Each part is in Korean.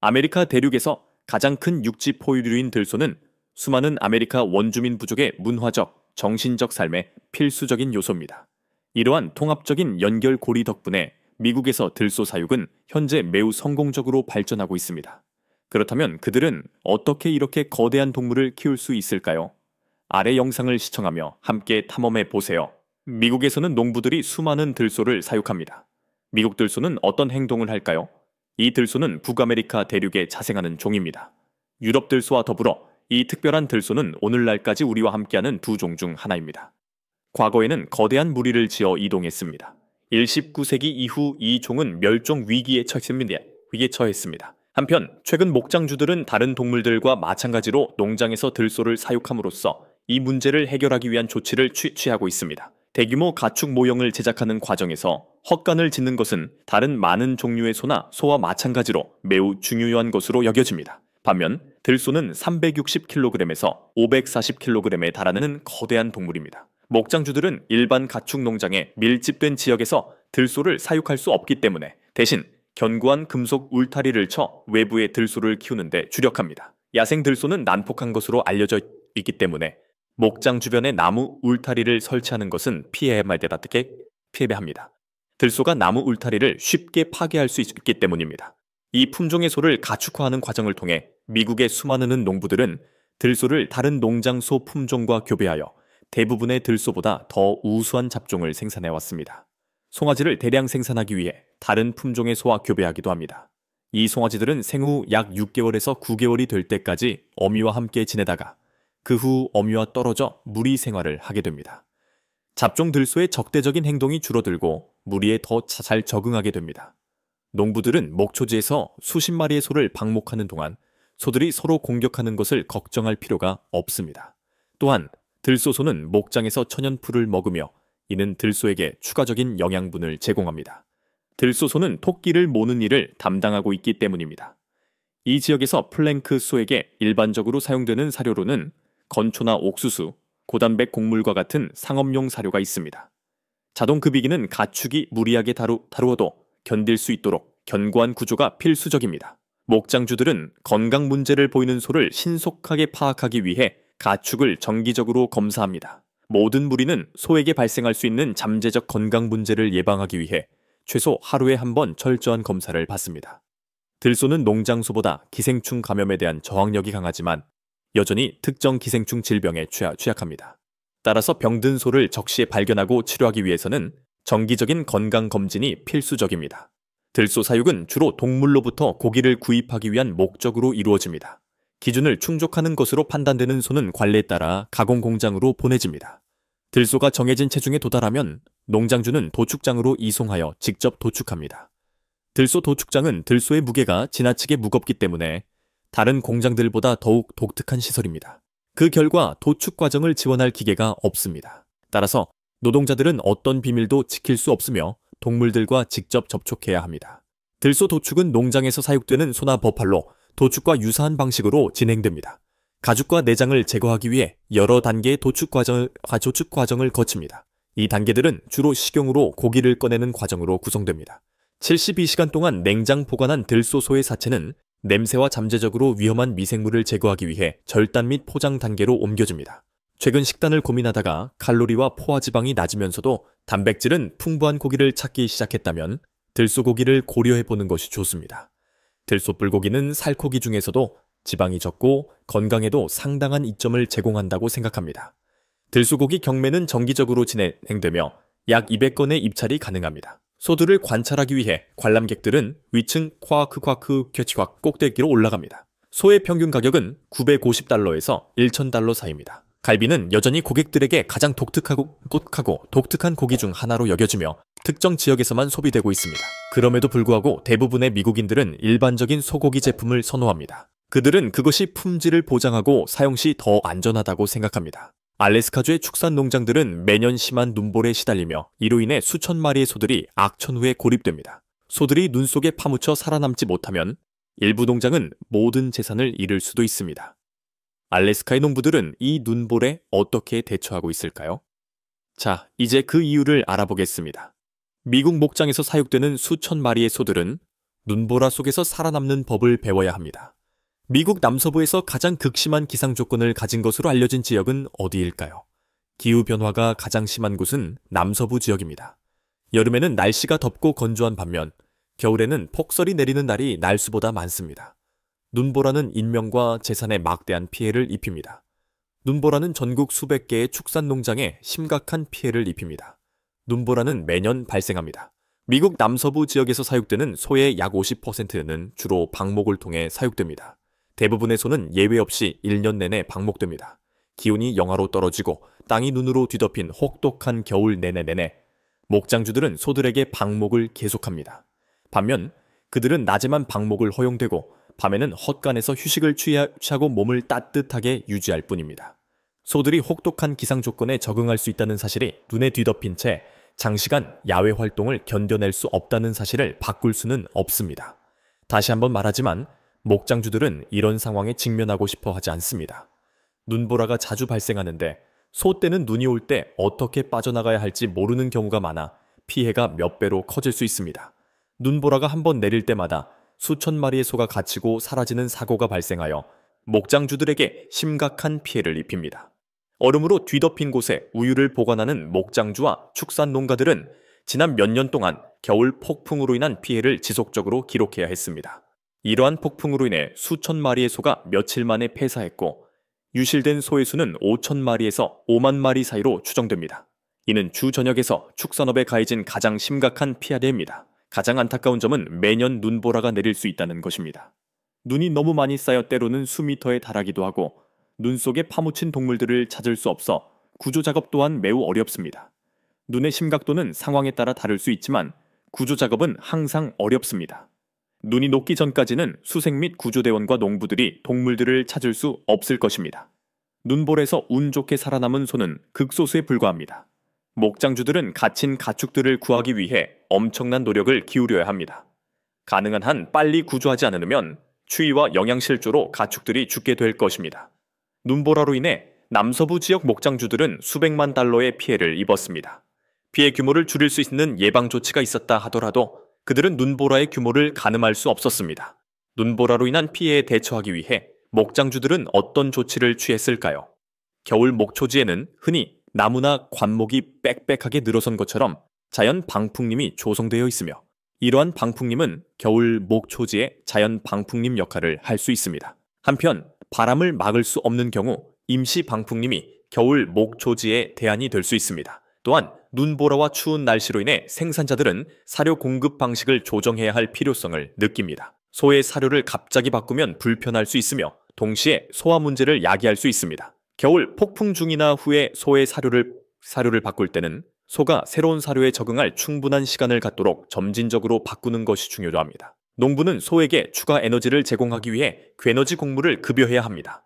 아메리카 대륙에서 가장 큰 육지 포유류인 들소는 수많은 아메리카 원주민 부족의 문화적, 정신적 삶의 필수적인 요소입니다. 이러한 통합적인 연결고리 덕분에 미국에서 들소 사육은 현재 매우 성공적으로 발전하고 있습니다. 그렇다면 그들은 어떻게 이렇게 거대한 동물을 키울 수 있을까요? 아래 영상을 시청하며 함께 탐험해 보세요. 미국에서는 농부들이 수많은 들소를 사육합니다. 미국 들소는 어떤 행동을 할까요? 이 들소는 북아메리카 대륙에 자생하는 종입니다. 유럽 들소와 더불어 이 특별한 들소는 오늘날까지 우리와 함께하는 두 종 중 하나입니다. 과거에는 거대한 무리를 지어 이동했습니다. 19세기 이후 이 종은 멸종 위기에 처했습니다. 한편 최근 목장주들은 다른 동물들과 마찬가지로 농장에서 들소를 사육함으로써 이 문제를 해결하기 위한 조치를 취하고 있습니다. 대규모 가축 모형을 제작하는 과정에서 헛간을 짓는 것은 다른 많은 종류의 소와 마찬가지로 매우 중요한 것으로 여겨집니다. 반면 들소는 360kg에서 540kg에 달하는 거대한 동물입니다. 목장주들은 일반 가축 농장에 밀집된 지역에서 들소를 사육할 수 없기 때문에 대신 견고한 금속 울타리를 쳐 외부에 들소를 키우는데 주력합니다. 야생 들소는 난폭한 것으로 알려져 있기 때문에 목장 주변에 나무 울타리를 설치하는 것은 피해야 합니다. 들소가 나무 울타리를 쉽게 파괴할 수 있기 때문입니다. 이 품종의 소를 가축화하는 과정을 통해 미국의 수많은 농부들은 들소를 다른 농장 소 품종과 교배하여 대부분의 들소보다 더 우수한 잡종을 생산해 왔습니다. 송아지를 대량 생산하기 위해 다른 품종의 소와 교배하기도 합니다. 이 송아지들은 생후 약 6개월에서 9개월이 될 때까지 어미와 함께 지내다가 그 후 어미와 떨어져 무리 생활을 하게 됩니다. 잡종 들소의 적대적인 행동이 줄어들고 무리에 더 잘 적응하게 됩니다. 농부들은 목초지에서 수십 마리의 소를 방목하는 동안 소들이 서로 공격하는 것을 걱정할 필요가 없습니다. 또한 들소소는 목장에서 천연풀을 먹으며 이는 들소에게 추가적인 영양분을 제공합니다. 들소소는 토끼를 모는 일을 담당하고 있기 때문입니다. 이 지역에서 플랭크 소에게 일반적으로 사용되는 사료로는 건초나 옥수수, 고단백 곡물과 같은 상업용 사료가 있습니다. 자동급이기는 가축이 무리하게 다루어도 견딜 수 있도록 견고한 구조가 필수적입니다. 목장주들은 건강 문제를 보이는 소를 신속하게 파악하기 위해 가축을 정기적으로 검사합니다. 모든 무리는 소에게 발생할 수 있는 잠재적 건강 문제를 예방하기 위해 최소 하루에 한 번 철저한 검사를 받습니다. 들소는 농장소보다 기생충 감염에 대한 저항력이 강하지만 여전히 특정 기생충 질병에 취약합니다. 따라서 병든 소를 적시에 발견하고 치료하기 위해서는 정기적인 건강검진이 필수적입니다. 들소 사육은 주로 동물로부터 고기를 구입하기 위한 목적으로 이루어집니다. 기준을 충족하는 것으로 판단되는 소는 관례에 따라 가공 공장으로 보내집니다. 들소가 정해진 체중에 도달하면 농장주는 도축장으로 이송하여 직접 도축합니다. 들소 도축장은 들소의 무게가 지나치게 무겁기 때문에 다른 공장들보다 더욱 독특한 시설입니다. 그 결과 도축 과정을 지원할 기계가 없습니다. 따라서 노동자들은 어떤 비밀도 지킬 수 없으며 동물들과 직접 접촉해야 합니다. 들소 도축은 농장에서 사육되는 소나 버팔로, 도축과 유사한 방식으로 진행됩니다. 가죽과 내장을 제거하기 위해 여러 단계의 도축 과정을 거칩니다. 이 단계들은 주로 식용으로 고기를 꺼내는 과정으로 구성됩니다. 72시간 동안 냉장 보관한 들소소의 사체는 냄새와 잠재적으로 위험한 미생물을 제거하기 위해 절단 및 포장 단계로 옮겨집니다. 최근 식단을 고민하다가 칼로리와 포화지방이 낮으면서도 단백질은 풍부한 고기를 찾기 시작했다면 들소고기를 고려해보는 것이 좋습니다. 들소 불고기는 살코기 중에서도 지방이 적고 건강에도 상당한 이점을 제공한다고 생각합니다. 들소고기 경매는 정기적으로 진행되며 약 200건의 입찰이 가능합니다. 소들을 관찰하기 위해 관람객들은 위층 쿼아크 꼭대기로 올라갑니다. 소의 평균 가격은 $950에서 $1,000 사이입니다. 갈비는 여전히 고객들에게 가장 독특하고 독특한 고기 중 하나로 여겨지며 특정 지역에서만 소비되고 있습니다. 그럼에도 불구하고 대부분의 미국인들은 일반적인 소고기 제품을 선호합니다. 그들은 그것이 품질을 보장하고 사용 시 더 안전하다고 생각합니다. 알래스카주의 축산 농장들은 매년 심한 눈볼에 시달리며 이로 인해 수천 마리의 소들이 악천후에 고립됩니다. 소들이 눈 속에 파묻혀 살아남지 못하면 일부 농장은 모든 재산을 잃을 수도 있습니다. 알래스카의 농부들은 이 눈볼에 어떻게 대처하고 있을까요? 자, 이제 그 이유를 알아보겠습니다. 미국 목장에서 사육되는 수천 마리의 소들은 눈보라 속에서 살아남는 법을 배워야 합니다. 미국 남서부에서 가장 극심한 기상 조건을 가진 것으로 알려진 지역은 어디일까요? 기후변화가 가장 심한 곳은 남서부 지역입니다. 여름에는 날씨가 덥고 건조한 반면 겨울에는 폭설이 내리는 날이 날수보다 많습니다. 눈보라는 인명과 재산에 막대한 피해를 입힙니다. 눈보라는 전국 수백 개의 축산 농장에 심각한 피해를 입힙니다. 눈보라는 매년 발생합니다. 미국 남서부 지역에서 사육되는 소의 약 50%는 주로 방목을 통해 사육됩니다. 대부분의 소는 예외 없이 1년 내내 방목됩니다. 기온이 영하로 떨어지고 땅이 눈으로 뒤덮인 혹독한 겨울 내내 목장주들은 소들에게 방목을 계속합니다. 반면 그들은 낮에만 방목을 허용되고 밤에는 헛간에서 휴식을 취하고 몸을 따뜻하게 유지할 뿐입니다. 소들이 혹독한 기상 조건에 적응할 수 있다는 사실이 눈에 뒤덮인 채 장시간 야외 활동을 견뎌낼 수 없다는 사실을 바꿀 수는 없습니다. 다시 한번 말하지만 목장주들은 이런 상황에 직면하고 싶어 하지 않습니다. 눈보라가 자주 발생하는데 소 떼는 눈이 올 때 어떻게 빠져나가야 할지 모르는 경우가 많아 피해가 몇 배로 커질 수 있습니다. 눈보라가 한번 내릴 때마다 수천 마리의 소가 갇히고 사라지는 사고가 발생하여 목장주들에게 심각한 피해를 입힙니다. 얼음으로 뒤덮인 곳에 우유를 보관하는 목장주와 축산 농가들은 지난 몇 년 동안 겨울 폭풍으로 인한 피해를 지속적으로 기록해야 했습니다. 이러한 폭풍으로 인해 수천 마리의 소가 며칠 만에 폐사했고 유실된 소의 수는 5천 마리에서 5만 마리 사이로 추정됩니다. 이는 주 전역에서 축산업에 가해진 가장 심각한 피해대입니다. 가장 안타까운 점은 매년 눈보라가 내릴 수 있다는 것입니다. 눈이 너무 많이 쌓여 때로는 수미터에 달하기도 하고 눈 속에 파묻힌 동물들을 찾을 수 없어 구조작업 또한 매우 어렵습니다. 눈의 심각도는 상황에 따라 다를 수 있지만 구조작업은 항상 어렵습니다. 눈이 녹기 전까지는 수색 및 구조대원과 농부들이 동물들을 찾을 수 없을 것입니다. 눈볼에서 운 좋게 살아남은 소는 극소수에 불과합니다. 목장주들은 갇힌 가축들을 구하기 위해 엄청난 노력을 기울여야 합니다. 가능한 한 빨리 구조하지 않으면 추위와 영양실조로 가축들이 죽게 될 것입니다. 눈보라로 인해 남서부 지역 목장주들은 수백만 달러의 피해를 입었습니다. 피해 규모를 줄일 수 있는 예방 조치가 있었다 하더라도 그들은 눈보라의 규모를 가늠할 수 없었습니다. 눈보라로 인한 피해에 대처하기 위해 목장주들은 어떤 조치를 취했을까요? 겨울 목초지에는 흔히 나무나 관목이 빽빽하게 늘어선 것처럼 자연 방풍림이 조성되어 있으며 이러한 방풍림은 겨울 목초지의 자연 방풍림 역할을 할 수 있습니다. 한편 바람을 막을 수 없는 경우 임시 방풍림이 겨울 목초지의 대안이 될 수 있습니다. 또한 눈보라와 추운 날씨로 인해 생산자들은 사료 공급 방식을 조정해야 할 필요성을 느낍니다. 소의 사료를 갑자기 바꾸면 불편할 수 있으며 동시에 소화 문제를 야기할 수 있습니다. 겨울 폭풍 중이나 후에 소의 사료를 바꿀 때는 소가 새로운 사료에 적응할 충분한 시간을 갖도록 점진적으로 바꾸는 것이 중요합니다. 농부는 소에게 추가 에너지를 제공하기 위해 괴너지 곡물을 급여해야 합니다.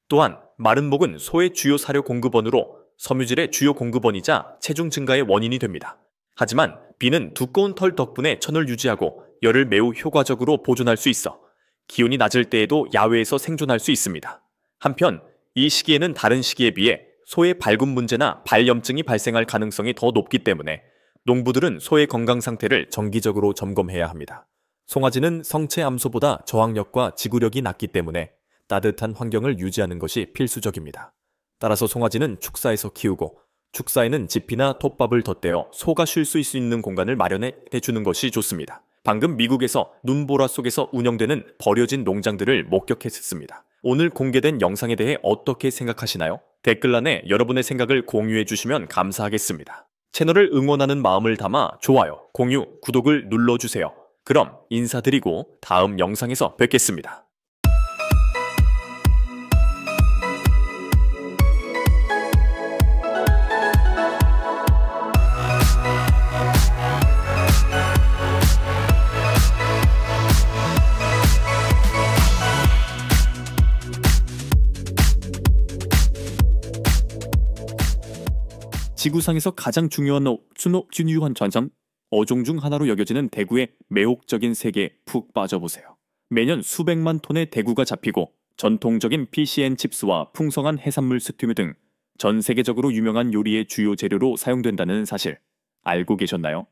또한 마른 목은 소의 주요 사료 공급원으로 섬유질의 주요 공급원이자 체중 증가의 원인이 됩니다. 하지만 비는 두꺼운 털 덕분에 천을 유지하고 열을 매우 효과적으로 보존할 수 있어 기온이 낮을 때에도 야외에서 생존할 수 있습니다. 한편 이 시기에는 다른 시기에 비해 소의 발굽 문제나 발염증이 발생할 가능성이 더 높기 때문에 농부들은 소의 건강 상태를 정기적으로 점검해야 합니다. 송아지는 성체 암소보다 저항력과 지구력이 낮기 때문에 따뜻한 환경을 유지하는 것이 필수적입니다. 따라서 송아지는 축사에서 키우고 축사에는 지피나 톱밥을 덧대어 소가 쉴 수 있는 공간을 마련해 주는 것이 좋습니다. 방금 미국에서 눈보라 속에서 운영되는 버려진 농장들을 목격했습니다. 오늘 공개된 영상에 대해 어떻게 생각하시나요? 댓글란에 여러분의 생각을 공유해 주시면 감사하겠습니다. 채널을 응원하는 마음을 담아 좋아요, 공유, 구독을 눌러주세요. 그럼 인사드리고 다음 영상에서 뵙겠습니다. 지구상에서 가장 중요한 전참 어종 중 하나로 여겨지는 대구의 매혹적인 세계에 푹 빠져보세요. 매년 수백만 톤의 대구가 잡히고 전통적인 피시앤칩스와 풍성한 해산물 스튜 등 전 세계적으로 유명한 요리의 주요 재료로 사용된다는 사실 알고 계셨나요?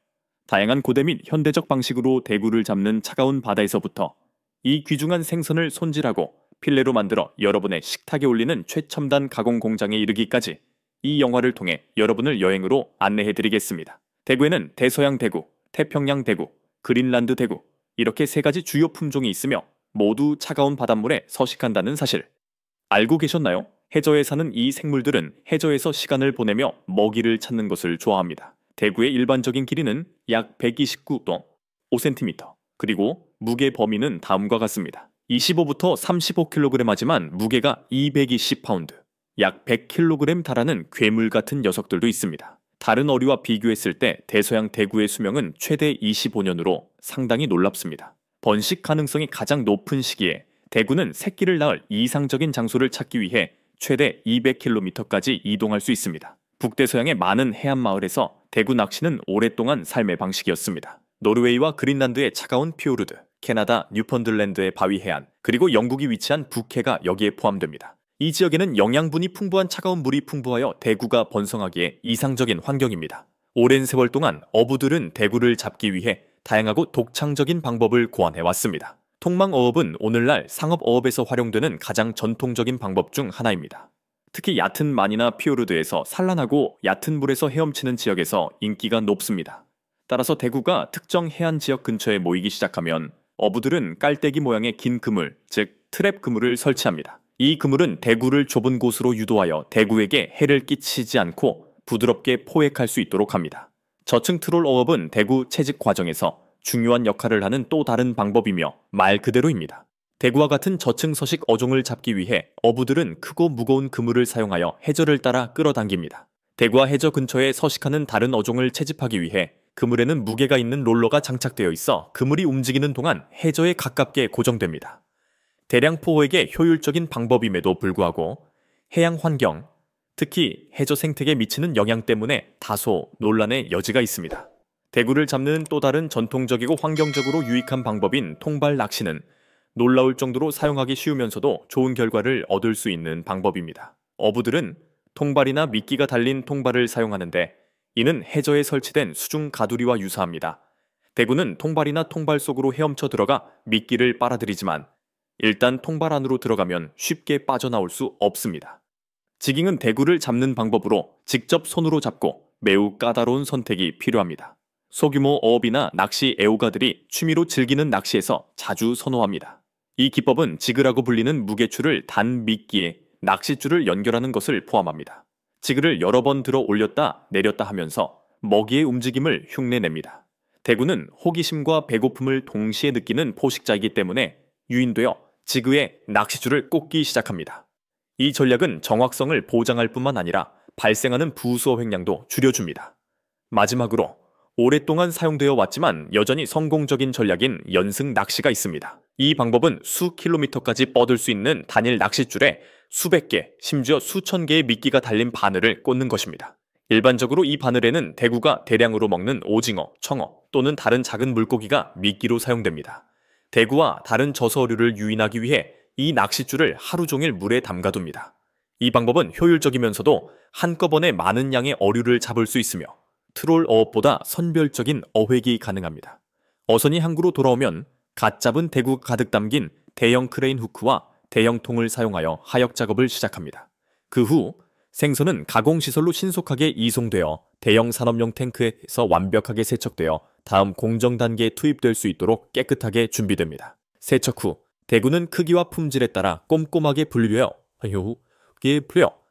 다양한 고대 및 현대적 방식으로 대구를 잡는 차가운 바다에서부터 이 귀중한 생선을 손질하고 필레로 만들어 여러분의 식탁에 올리는 최첨단 가공 공장에 이르기까지 이 영화를 통해 여러분을 여행으로 안내해드리겠습니다. 대구에는 대서양 대구, 태평양 대구, 그린란드 대구 이렇게 세 가지 주요 품종이 있으며 모두 차가운 바닷물에 서식한다는 사실 알고 계셨나요? 해저에 사는 이 생물들은 해저에서 시간을 보내며 먹이를 찾는 것을 좋아합니다. 대구의 일반적인 길이는 약 129도 5cm, 그리고 무게 범위는 다음과 같습니다. 25부터 35kg 하지만 무게가 220파운드, 약 100kg 달하는 괴물 같은 녀석들도 있습니다. 다른 어류와 비교했을 때 대서양 대구의 수명은 최대 25년으로 상당히 놀랍습니다. 번식 가능성이 가장 높은 시기에 대구는 새끼를 낳을 이상적인 장소를 찾기 위해 최대 200km까지 이동할 수 있습니다. 북대서양의 많은 해안마을에서 대구 낚시는 오랫동안 삶의 방식이었습니다. 노르웨이와 그린란드의 차가운 피오르드, 캐나다 뉴펀들랜드의 바위 해안, 그리고 영국이 위치한 북해가 여기에 포함됩니다. 이 지역에는 영양분이 풍부한 차가운 물이 풍부하여 대구가 번성하기에 이상적인 환경입니다. 오랜 세월 동안 어부들은 대구를 잡기 위해 다양하고 독창적인 방법을 고안해왔습니다. 통망어업은 오늘날 상업어업에서 활용되는 가장 전통적인 방법 중 하나입니다. 특히 얕은 만이나 피오르드에서 산란하고 얕은 물에서 헤엄치는 지역에서 인기가 높습니다. 따라서 대구가 특정 해안 지역 근처에 모이기 시작하면 어부들은 깔때기 모양의 긴 그물, 즉 트랩 그물을 설치합니다. 이 그물은 대구를 좁은 곳으로 유도하여 대구에게 해를 끼치지 않고 부드럽게 포획할 수 있도록 합니다. 저층 트롤 어업은 대구 채집 과정에서 중요한 역할을 하는 또 다른 방법이며 말 그대로입니다. 대구와 같은 저층 서식 어종을 잡기 위해 어부들은 크고 무거운 그물을 사용하여 해저를 따라 끌어당깁니다. 대구와 해저 근처에 서식하는 다른 어종을 채집하기 위해 그물에는 무게가 있는 롤러가 장착되어 있어 그물이 움직이는 동안 해저에 가깝게 고정됩니다. 대량 포획에 효율적인 방법임에도 불구하고 해양 환경, 특히 해저 생태계에 미치는 영향 때문에 다소 논란의 여지가 있습니다. 대구를 잡는 또 다른 전통적이고 환경적으로 유익한 방법인 통발 낚시는 놀라울 정도로 사용하기 쉬우면서도 좋은 결과를 얻을 수 있는 방법입니다. 어부들은 통발이나 미끼가 달린 통발을 사용하는데 이는 해저에 설치된 수중 가두리와 유사합니다. 대구는 통발이나 통발 속으로 헤엄쳐 들어가 미끼를 빨아들이지만 일단 통발 안으로 들어가면 쉽게 빠져나올 수 없습니다. 지깅은 대구를 잡는 방법으로 직접 손으로 잡고 매우 까다로운 선택이 필요합니다. 소규모 어업이나 낚시 애호가들이 취미로 즐기는 낚시에서 자주 선호합니다. 이 기법은 지그라고 불리는 무게줄을 단 미끼에 낚싯줄을 연결하는 것을 포함합니다. 지그를 여러 번 들어 올렸다 내렸다 하면서 먹이의 움직임을 흉내냅니다. 대구는 호기심과 배고픔을 동시에 느끼는 포식자이기 때문에 유인되어 지그에 낚싯줄을 꽂기 시작합니다. 이 전략은 정확성을 보장할 뿐만 아니라 발생하는 부수어 횡량도 줄여줍니다. 마지막으로 오랫동안 사용되어 왔지만 여전히 성공적인 전략인 연승 낚시가 있습니다. 이 방법은 수 킬로미터까지 뻗을 수 있는 단일 낚싯줄에 수백 개, 심지어 수천 개의 미끼가 달린 바늘을 꽂는 것입니다. 일반적으로 이 바늘에는 대구가 대량으로 먹는 오징어, 청어 또는 다른 작은 물고기가 미끼로 사용됩니다. 대구와 다른 저서어류를 유인하기 위해 이 낚싯줄을 하루 종일 물에 담가둡니다. 이 방법은 효율적이면서도 한꺼번에 많은 양의 어류를 잡을 수 있으며 트롤 어업보다 선별적인 어획이 가능합니다. 어선이 항구로 돌아오면 갓 잡은 대구가 가득 담긴 대형 크레인 후크와 대형 통을 사용하여 하역 작업을 시작합니다. 그 후 생선은 가공시설로 신속하게 이송되어 대형 산업용 탱크에서 완벽하게 세척되어 다음 공정 단계에 투입될 수 있도록 깨끗하게 준비됩니다. 세척 후 대구는 크기와 품질에 따라 꼼꼼하게 분류되어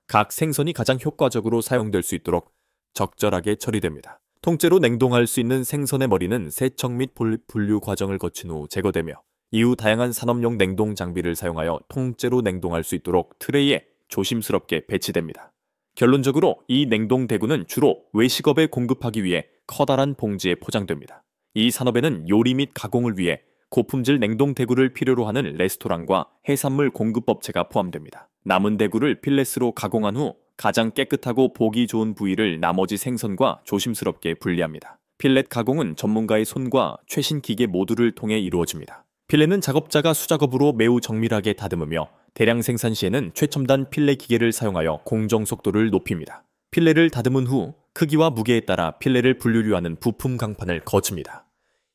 각 생선이 가장 효과적으로 사용될 수 있도록 적절하게 처리됩니다. 통째로 냉동할 수 있는 생선의 머리는 세척 및 분류 과정을 거친 후 제거되며 이후 다양한 산업용 냉동 장비를 사용하여 통째로 냉동할 수 있도록 트레이에 조심스럽게 배치됩니다. 결론적으로 이 냉동 대구는 주로 외식업에 공급하기 위해 커다란 봉지에 포장됩니다. 이 산업에는 요리 및 가공을 위해 고품질 냉동 대구를 필요로 하는 레스토랑과 해산물 공급업체가 포함됩니다. 남은 대구를 필렛으로 가공한 후 가장 깨끗하고 보기 좋은 부위를 나머지 생선과 조심스럽게 분리합니다. 필렛 가공은 전문가의 손과 최신 기계 모두를 통해 이루어집니다. 필렛은 작업자가 수작업으로 매우 정밀하게 다듬으며 대량 생산 시에는 최첨단 필렛 기계를 사용하여 공정 속도를 높입니다. 필렛을 다듬은 후 크기와 무게에 따라 필레를 분류하는 부품 강판을 거칩니다.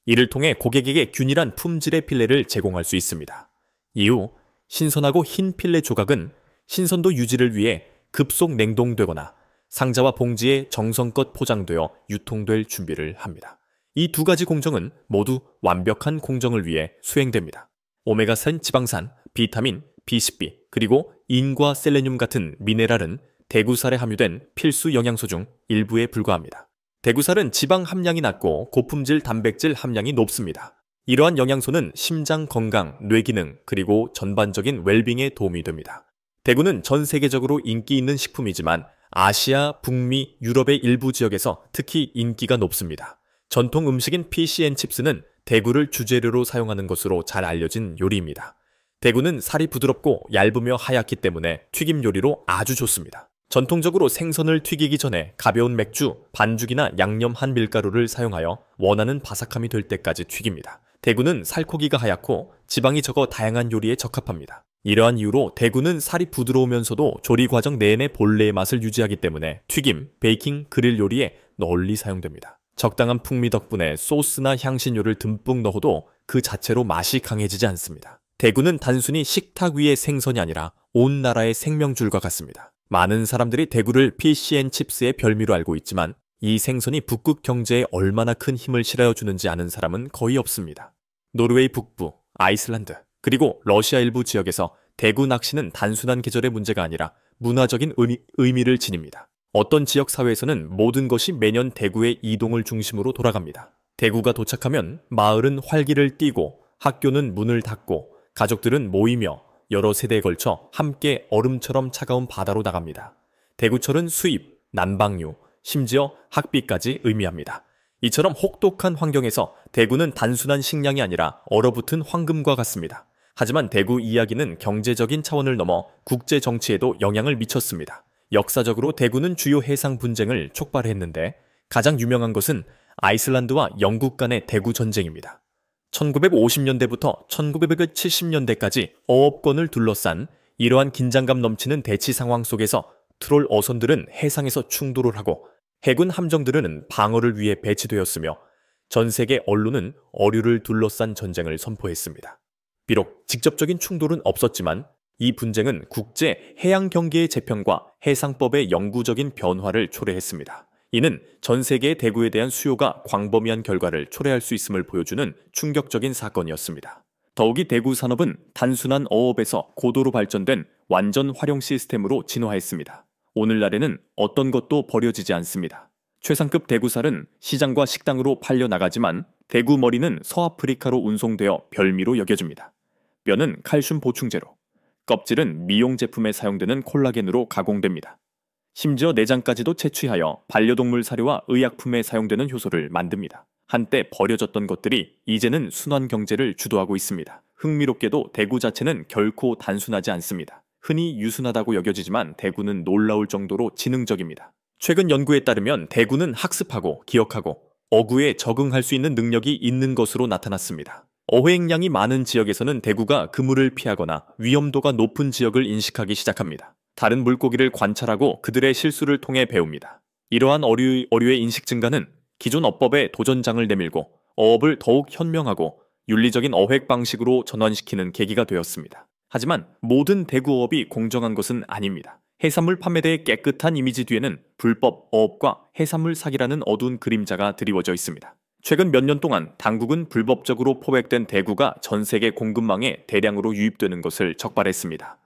이를 통해 고객에게 균일한 품질의 필레를 제공할 수 있습니다. 이후 신선하고 흰 필레 조각은 신선도 유지를 위해 급속 냉동되거나 상자와 봉지에 정성껏 포장되어 유통될 준비를 합니다. 이 두 가지 공정은 모두 완벽한 공정을 위해 수행됩니다. 오메가3 지방산, 비타민, B12, 그리고 인과 셀레늄 같은 미네랄은 대구살에 함유된 필수 영양소 중 일부에 불과합니다. 대구살은 지방 함량이 낮고 고품질 단백질 함량이 높습니다. 이러한 영양소는 심장 건강, 뇌 기능, 그리고 전반적인 웰빙에 도움이 됩니다. 대구는 전 세계적으로 인기 있는 식품이지만 아시아, 북미, 유럽의 일부 지역에서 특히 인기가 높습니다. 전통 음식인 피쉬앤칩스는 대구를 주재료로 사용하는 것으로 잘 알려진 요리입니다. 대구는 살이 부드럽고 얇으며 하얗기 때문에 튀김 요리로 아주 좋습니다. 전통적으로 생선을 튀기기 전에 가벼운 맥주, 반죽이나 양념한 밀가루를 사용하여 원하는 바삭함이 될 때까지 튀깁니다. 대구는 살코기가 하얗고 지방이 적어 다양한 요리에 적합합니다. 이러한 이유로 대구는 살이 부드러우면서도 조리 과정 내내 본래의 맛을 유지하기 때문에 튀김, 베이킹, 그릴 요리에 널리 사용됩니다. 적당한 풍미 덕분에 소스나 향신료를 듬뿍 넣어도 그 자체로 맛이 강해지지 않습니다. 대구는 단순히 식탁 위의 생선이 아니라 온 나라의 생명줄과 같습니다. 많은 사람들이 대구를 피쉬앤칩스의 별미로 알고 있지만 이 생선이 북극 경제에 얼마나 큰 힘을 실어주는지 아는 사람은 거의 없습니다. 노르웨이 북부, 아이슬란드, 그리고 러시아 일부 지역에서 대구 낚시는 단순한 계절의 문제가 아니라 문화적인 의미를 지닙니다. 어떤 지역 사회에서는 모든 것이 매년 대구의 이동을 중심으로 돌아갑니다. 대구가 도착하면 마을은 활기를 띠고 학교는 문을 닫고 가족들은 모이며 여러 세대에 걸쳐 함께 얼음처럼 차가운 바다로 나갑니다. 대구철은 수입, 난방유, 심지어 학비까지 의미합니다. 이처럼 혹독한 환경에서 대구는 단순한 식량이 아니라 얼어붙은 황금과 같습니다. 하지만 대구 이야기는 경제적인 차원을 넘어 국제 정치에도 영향을 미쳤습니다. 역사적으로 대구는 주요 해상 분쟁을 촉발했는데 가장 유명한 것은 아이슬란드와 영국 간의 대구 전쟁입니다. 1950년대부터 1970년대까지 어업권을 둘러싼 이러한 긴장감 넘치는 대치 상황 속에서 트롤 어선들은 해상에서 충돌을 하고 해군 함정들은 방어를 위해 배치되었으며 전 세계 언론은 어류를 둘러싼 전쟁을 선포했습니다. 비록 직접적인 충돌은 없었지만 이 분쟁은 국제 해양 경계의 재편과 해상법의 영구적인 변화를 초래했습니다. 이는 전 세계의 대구에 대한 수요가 광범위한 결과를 초래할 수 있음을 보여주는 충격적인 사건이었습니다. 더욱이 대구 산업은 단순한 어업에서 고도로 발전된 완전 활용 시스템으로 진화했습니다. 오늘날에는 어떤 것도 버려지지 않습니다. 최상급 대구살은 시장과 식당으로 팔려나가지만 대구 머리는 서아프리카로 운송되어 별미로 여겨집니다. 뼈는 칼슘 보충제로, 껍질은 미용 제품에 사용되는 콜라겐으로 가공됩니다. 심지어 내장까지도 채취하여 반려동물 사료와 의약품에 사용되는 효소를 만듭니다. 한때 버려졌던 것들이 이제는 순환 경제를 주도하고 있습니다. 흥미롭게도 대구 자체는 결코 단순하지 않습니다. 흔히 유순하다고 여겨지지만 대구는 놀라울 정도로 지능적입니다. 최근 연구에 따르면 대구는 학습하고 기억하고 어구에 적응할 수 있는 능력이 있는 것으로 나타났습니다. 어획량이 많은 지역에서는 대구가 그물을 피하거나 위험도가 높은 지역을 인식하기 시작합니다. 다른 물고기를 관찰하고 그들의 실수를 통해 배웁니다. 이러한 어류의 인식 증가는 기존 어법에 도전장을 내밀고 어업을 더욱 현명하고 윤리적인 어획 방식으로 전환시키는 계기가 되었습니다. 하지만 모든 대구어업이 공정한 것은 아닙니다. 해산물 판매대의 깨끗한 이미지 뒤에는 불법 어업과 해산물 사기라는 어두운 그림자가 드리워져 있습니다. 최근 몇 년 동안 당국은 불법적으로 포획된 대구가 전 세계 공급망에 대량으로 유입되는 것을 적발했습니다.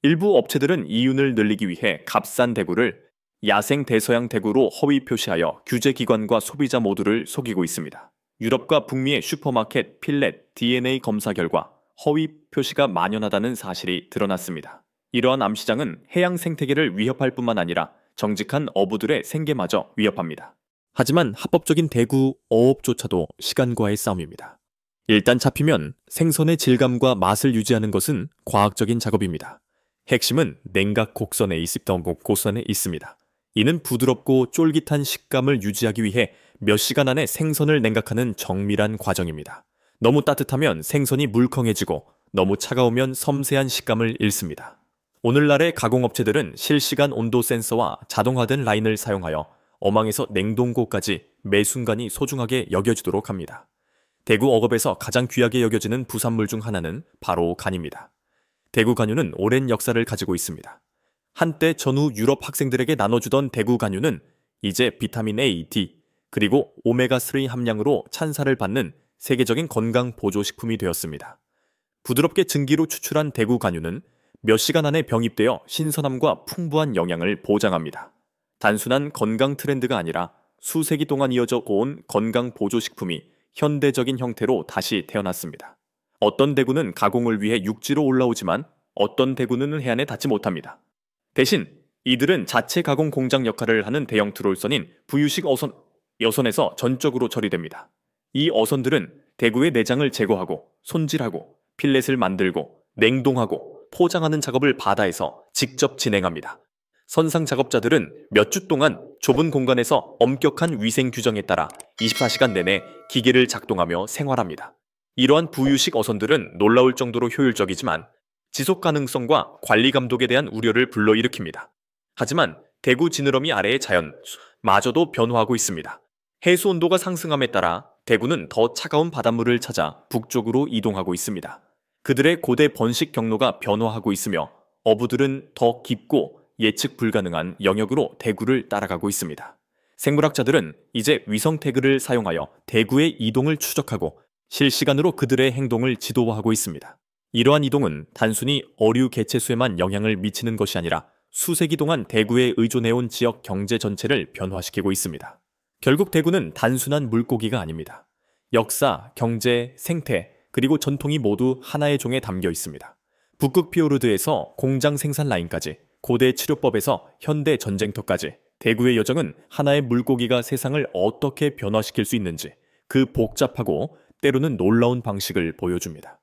일부 업체들은 이윤을 늘리기 위해 값싼 대구를 야생 대서양 대구로 허위 표시하여 규제기관과 소비자 모두를 속이고 있습니다. 유럽과 북미의 슈퍼마켓 필렛 DNA 검사 결과 허위 표시가 만연하다는 사실이 드러났습니다. 이러한 암시장은 해양 생태계를 위협할 뿐만 아니라 정직한 어부들의 생계마저 위협합니다. 하지만 합법적인 대구 어업조차도 시간과의 싸움입니다. 일단 잡히면 생선의 질감과 맛을 유지하는 것은 과학적인 작업입니다. 핵심은 냉각 곡선에 있습니다. 이는 부드럽고 쫄깃한 식감을 유지하기 위해 몇 시간 안에 생선을 냉각하는 정밀한 과정입니다. 너무 따뜻하면 생선이 물컹해지고 너무 차가우면 섬세한 식감을 잃습니다. 오늘날의 가공업체들은 실시간 온도 센서와 자동화된 라인을 사용하여 어망에서 냉동고까지 매 순간이 소중하게 여겨지도록 합니다. 대구 어업에서 가장 귀하게 여겨지는 부산물 중 하나는 바로 간입니다. 대구 간유는 오랜 역사를 가지고 있습니다. 한때 전후 유럽 학생들에게 나눠주던 대구 간유는 이제 비타민 A, D, 그리고 오메가3 함량으로 찬사를 받는 세계적인 건강 보조식품이 되었습니다. 부드럽게 증기로 추출한 대구 간유는 몇 시간 안에 병입되어 신선함과 풍부한 영양을 보장합니다. 단순한 건강 트렌드가 아니라 수세기 동안 이어져 온 건강 보조식품이 현대적인 형태로 다시 태어났습니다. 어떤 대구는 가공을 위해 육지로 올라오지만 어떤 대구는 해안에 닿지 못합니다. 대신 이들은 자체 가공 공장 역할을 하는 대형 트롤선인 부유식 여선에서 전적으로 처리됩니다. 이 어선들은 대구의 내장을 제거하고 손질하고 필렛을 만들고 냉동하고 포장하는 작업을 바다에서 직접 진행합니다. 선상 작업자들은 몇 주 동안 좁은 공간에서 엄격한 위생 규정에 따라 24시간 내내 기계를 작동하며 생활합니다. 이러한 부유식 어선들은 놀라울 정도로 효율적이지만 지속 가능성과 관리 감독에 대한 우려를 불러일으킵니다. 하지만 대구 지느러미 아래의 자연마저도 변화하고 있습니다. 해수 온도가 상승함에 따라 대구는 더 차가운 바닷물을 찾아 북쪽으로 이동하고 있습니다. 그들의 고대 번식 경로가 변화하고 있으며 어부들은 더 깊고 예측 불가능한 영역으로 대구를 따라가고 있습니다. 생물학자들은 이제 위성 태그를 사용하여 대구의 이동을 추적하고 실시간으로 그들의 행동을 지도하고 있습니다. 이러한 이동은 단순히 어류 개체수에만 영향을 미치는 것이 아니라 수세기 동안 대구에 의존해온 지역 경제 전체를 변화시키고 있습니다. 결국 대구는 단순한 물고기가 아닙니다. 역사, 경제, 생태, 그리고 전통이 모두 하나의 종에 담겨 있습니다. 북극 피오르드에서 공장 생산 라인까지, 고대 치료법에서 현대 전쟁터까지 대구의 여정은 하나의 물고기가 세상을 어떻게 변화시킬 수 있는지 그 복잡하고 때로는 놀라운 방식을 보여줍니다.